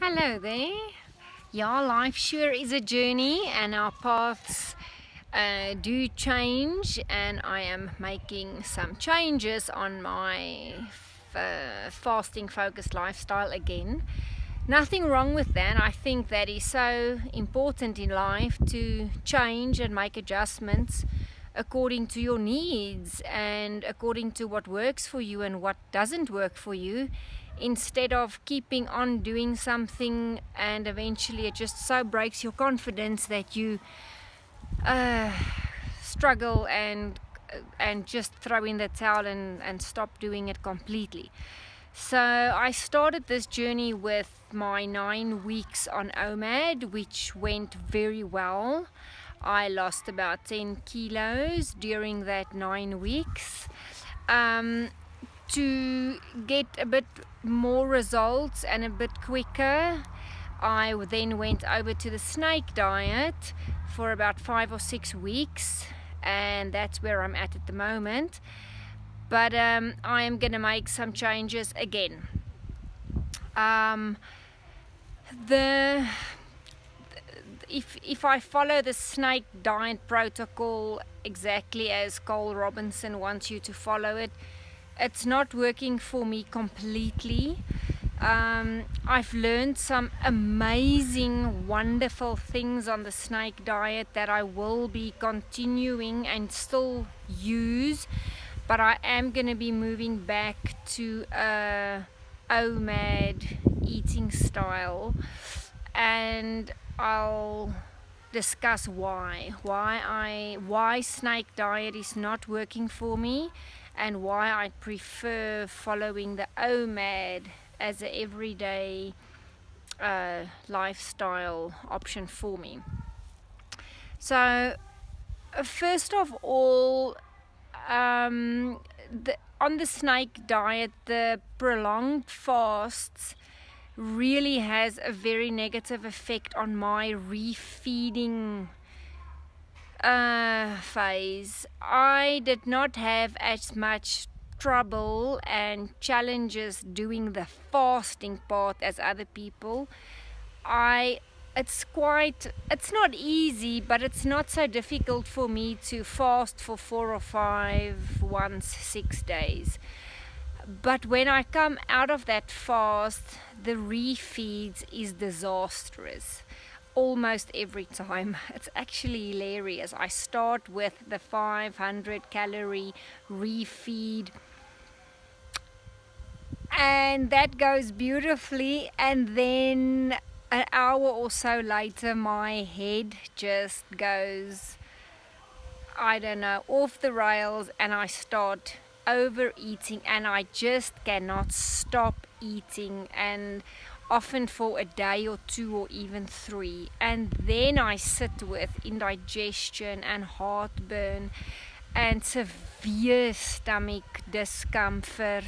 Hello there. Yeah, life sure is a journey, and our paths do change, and I am making some changes on my fasting focused lifestyle again. Nothing wrong with that. I think that is so important in life to change and make adjustments according to your needs and according to what works for you and what doesn't work for you, instead of keeping on doing something and eventually it just so breaks your confidence that you uh, struggle and just throw in the towel and stop doing it completely. So I started this journey with my 9 weeks on OMAD, which went very well. I lost about 10 kilos during that 9 weeks. To get a bit more results and a bit quicker, I then went over to the snake diet for about 5 or 6 weeks, and that's where I'm at the moment. But I am going to make some changes again. The if I follow the snake diet protocol exactly as Cole Robinson wants you to follow it, it's not working for me completely. I've learned some amazing, wonderful things on the snake diet that I will be continuing and still use, but I am going to be moving back to a OMAD eating style, and I'll discuss why snake diet is not working for me, and why I prefer following the OMAD as an everyday lifestyle option for me. So first of all, on the snake diet, the prolonged fasts really has a very negative effect on my refeeding phase. I did not have as much trouble and challenges doing the fasting part as other people. It's not easy, but it's not so difficult for me to fast for 4 or 5 once 6 days. But when I come out of that fast, the refeeds is disastrous almost every time. It's actually hilarious. I start with the 500 calorie refeed, and that goes beautifully, and then an hour or so later my head just goes, I don't know, off the rails, and I start overeating, and I just cannot stop eating, and often for a day or 2 or even 3, and then I sit with indigestion and heartburn and severe stomach discomfort,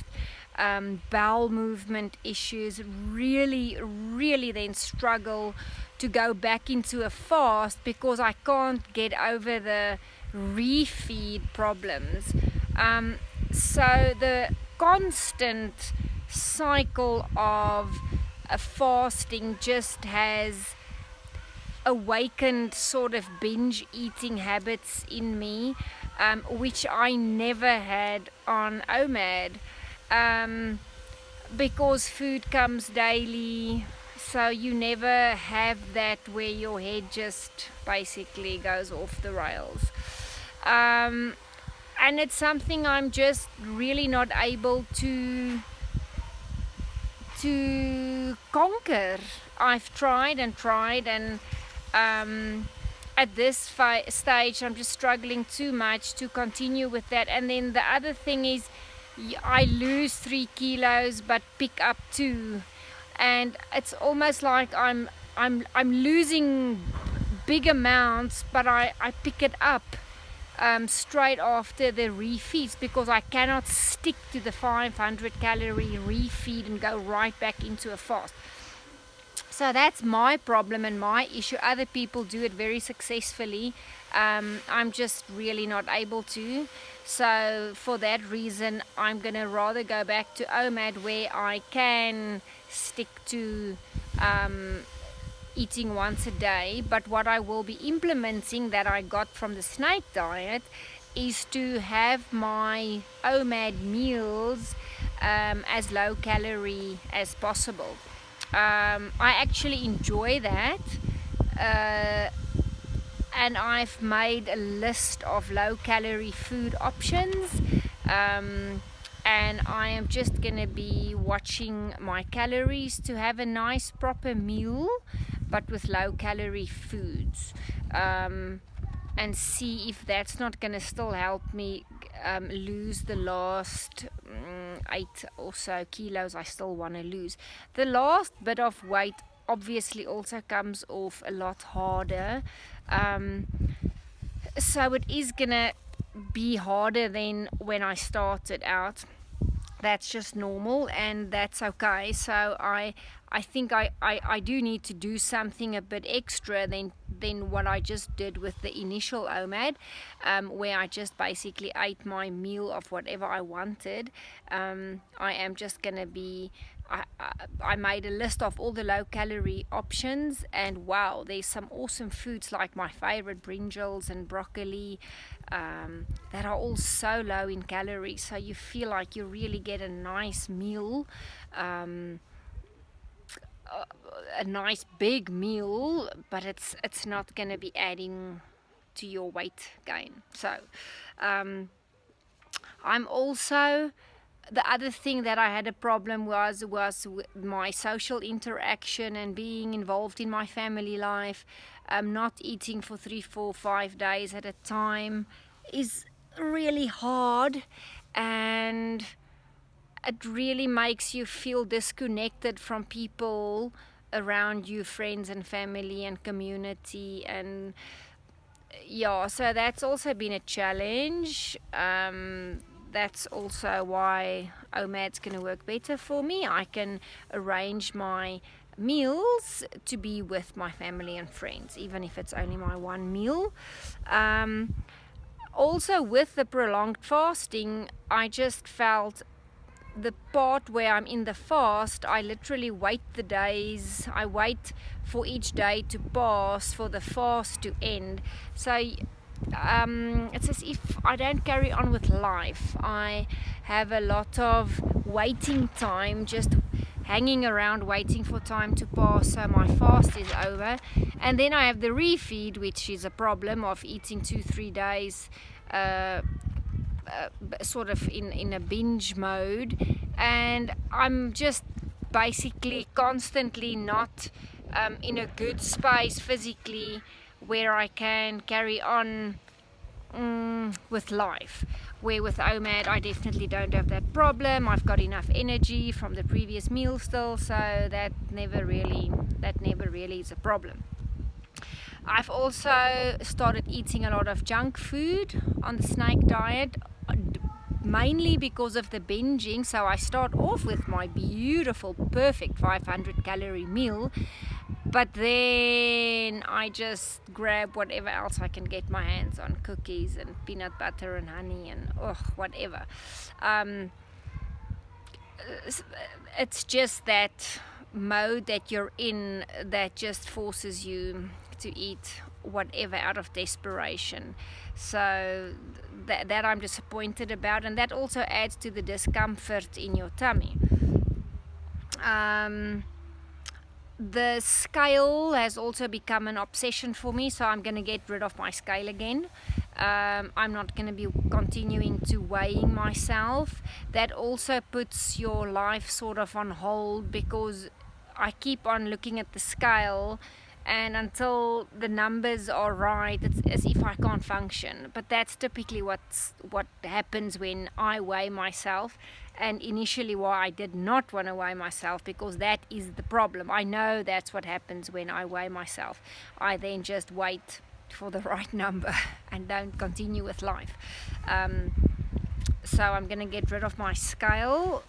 bowel movement issues, really then struggle to go back into a fast because I can't get over the refeed problems. So the constant cycle of fasting just has awakened sort of binge eating habits in me, which I never had on OMAD, because food comes daily, so you never have that where your head just basically goes off the rails. And it's something I'm just really not able to conquer. I've tried, and at this stage I'm just struggling too much to continue with that. And then the other thing is, I lose 3 kilos but pick up 2, and it's almost like I'm losing big amounts, but I pick it up straight after the refeeds, because I cannot stick to the 500 calorie refeed and go right back into a fast. So that's my problem and my issue. Other people do it very successfully. I'm just really not able to. So for that reason, I'm going to rather go back to OMAD, where I can stick to eating once a day. But what I will be implementing that I got from the snake diet is to have my OMAD meals as low calorie as possible. I actually enjoy that. Uh, and I've made a list of low calorie food options. And I am just going to be watching my calories to have a nice proper meal, but with low calorie foods. And see if that's not going to still help me lose the last 8 or so kilos I still want to lose. The last bit of weight obviously also comes off a lot harder. So it is going to be harder than when I started out. That's just normal, and that's okay. So I think I do need to do something a bit extra than what I just did with the initial OMAD, where I just basically ate my meal of whatever I wanted. I am just going to be I made a list of all the low calorie options, and wow, there's some awesome foods like my favorite brinjals and broccoli that are all so low in calories, so you feel like you really get a nice meal, a nice big meal, but it's not going to be adding to your weight gain. So I'm also, the other thing that I had a problem was my social interaction and being involved in my family life. Not eating for 3, 4, 5 days at a time is really hard, and it really makes you feel disconnected from people around you, friends and family and community. And yeah, so that's also been a challenge. That's also why OMAD's going to work better for me. I can arrange my meals to be with my family and friends, even if it's only my one meal. Also, with the prolonged fasting, I just felt the part where I'm in the fast, I literally wait the days. I wait for each day to pass for the fast to end. So it's as if I don't carry on with life. I have a lot of waiting time, just hanging around waiting for time to pass so my fast is over. And then I have the refeed, which is a problem of eating 2-3 days sort of in a binge mode, and I'm just basically constantly not in a good space physically where I can carry on with life. Where with OMAD I definitely don't have that problem. I've got enough energy from the previous meal still, so that never really is a problem. I've also started eating a lot of junk food on the snake diet, mainly because of the binging. So I start off with my beautiful, perfect 500 calorie meal, but then I just grab whatever else I can get my hands on, cookies and peanut butter and honey and whatever. It's just that mode that you're in that just forces you to eat whatever out of desperation. So that I'm disappointed about, and that also adds to the discomfort in your tummy. The scale has also become an obsession for me, so I'm going to get rid of my scale again. I'm not going to be continuing to weighing myself. That also puts your life sort of on hold, because I keep on looking at the scale, and until the numbers are right, it's as if I can't function. But that's typically what happens when I weigh myself. And initially why I did not want to weigh myself, because that is the problem. I know that's what happens when I weigh myself. I then just wait for the right number and don't continue with life. So I'm going to get rid of my scale,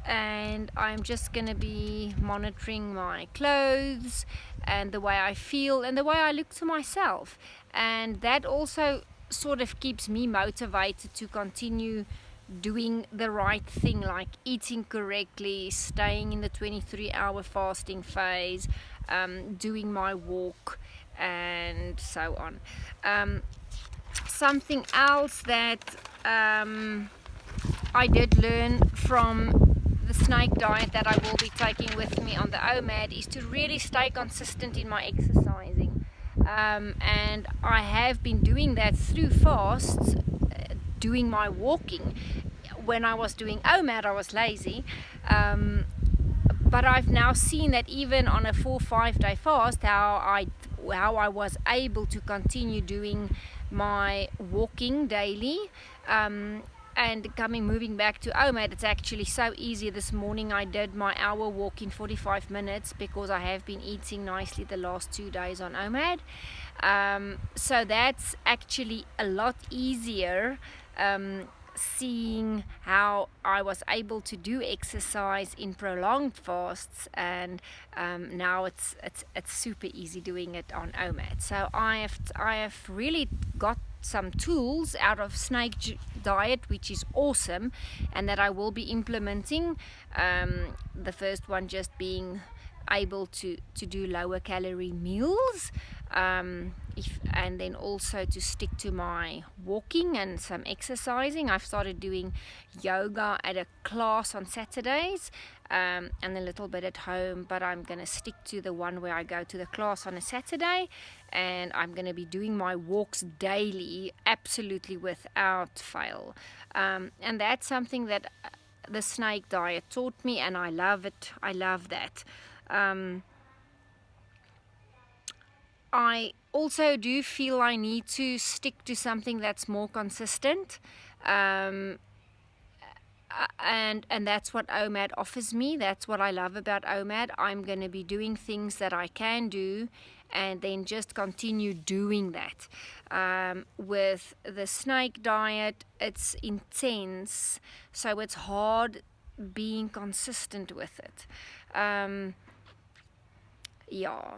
and I'm just going to be monitoring my clothes and the way I feel and the way I look to myself. And that also sort of keeps me motivated to continue doing the right thing, like eating correctly, staying in the 23-hour fasting phase, doing my walk, and so on. Something else that I did learn from the snake diet that I will be taking with me on the OMAD is to really stay consistent in my exercising. And I have been doing that through fasts, doing my walking. When I was doing OMAD, I was lazy. But I've now seen that even on a 4-5 day fast, how I was able to continue doing my walking daily. And moving back to OMAD, it's actually so easy. This morning I did my hour walk in 45 minutes because I have been eating nicely the last 2 days on OMAD. So that's actually a lot easier, seeing how I was able to do exercise in prolonged fasts, and now it's super easy doing it on OMAD. So I have really got some tools out of snake diet, which is awesome, and that I will be implementing. The first one just being able to do lower calorie meals, and then also to stick to my walking and some exercising. I've started doing yoga at a class on Saturdays, and a little bit at home, but I'm going to stick to the one where I go to the class on a Saturday, and I'm going to be doing my walks daily, absolutely without fail. And that's something that the snake diet taught me, and I love it. I love that. I also do feel I need to stick to something that's more consistent, and that's what OMAD offers me. That's what I love about OMAD. I'm going to be doing things that I can do, and then just continue doing that. With the snake diet, it's intense, so it's hard being consistent with it.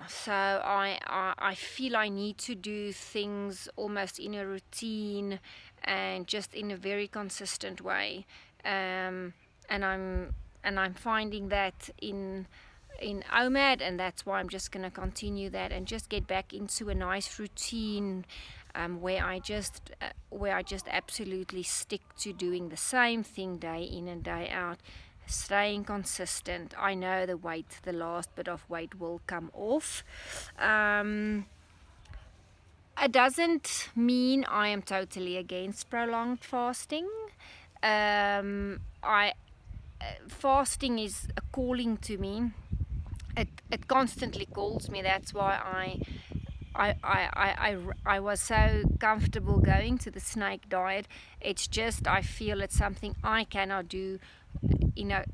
So I feel I need to do things almost in a routine and just in a very consistent way, and I'm finding that in OMAD, and that's why I'm just going to continue that and just get back into a nice routine, where I just absolutely stick to doing the same thing day in and day out, staying consistent. I know the last bit of weight will come off. It doesn't mean I am totally against prolonged fasting. Fasting is a calling to me. It constantly calls me. That's why I was so comfortable going to the snake diet. It's just I feel it's something I cannot do in a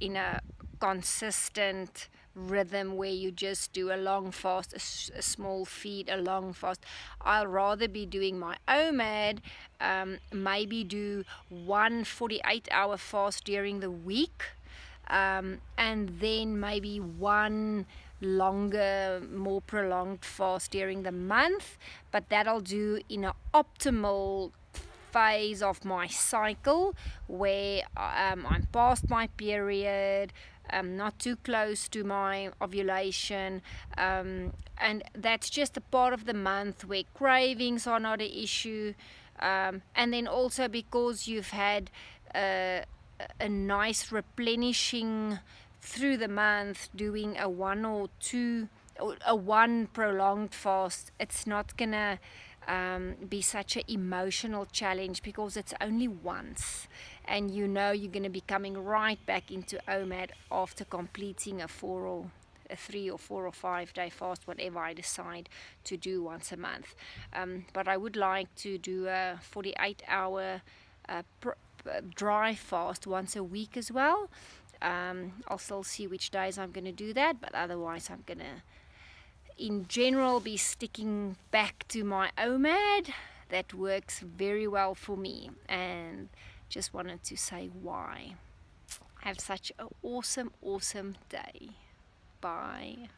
consistent rhythm where you just do a long fast, a small feed, a long fast. I'll rather be doing my OMAD, maybe do 1 48-hour fast during the week, and then maybe one longer, more prolonged fast during the month, but that I'll do in an optimal phase of my cycle where I'm past my period, not too close to my ovulation, and that's just a part of the month where cravings are not an issue, and then also because you've had a nice replenishing through the month, doing a one prolonged fast, it's not gonna be such an emotional challenge because it's only once, and you're going to be coming right back into OMAD after completing a 3 or 4 or 5 day fast, whatever I decide to do once a month. But I would like to do a 48-hour dry fast once a week as well. I'll still see which days I'm going to do that, but otherwise I'm going to in general be sticking back to my OMAD. That works very well for me, and just wanted to say why. Have such an awesome day. Bye.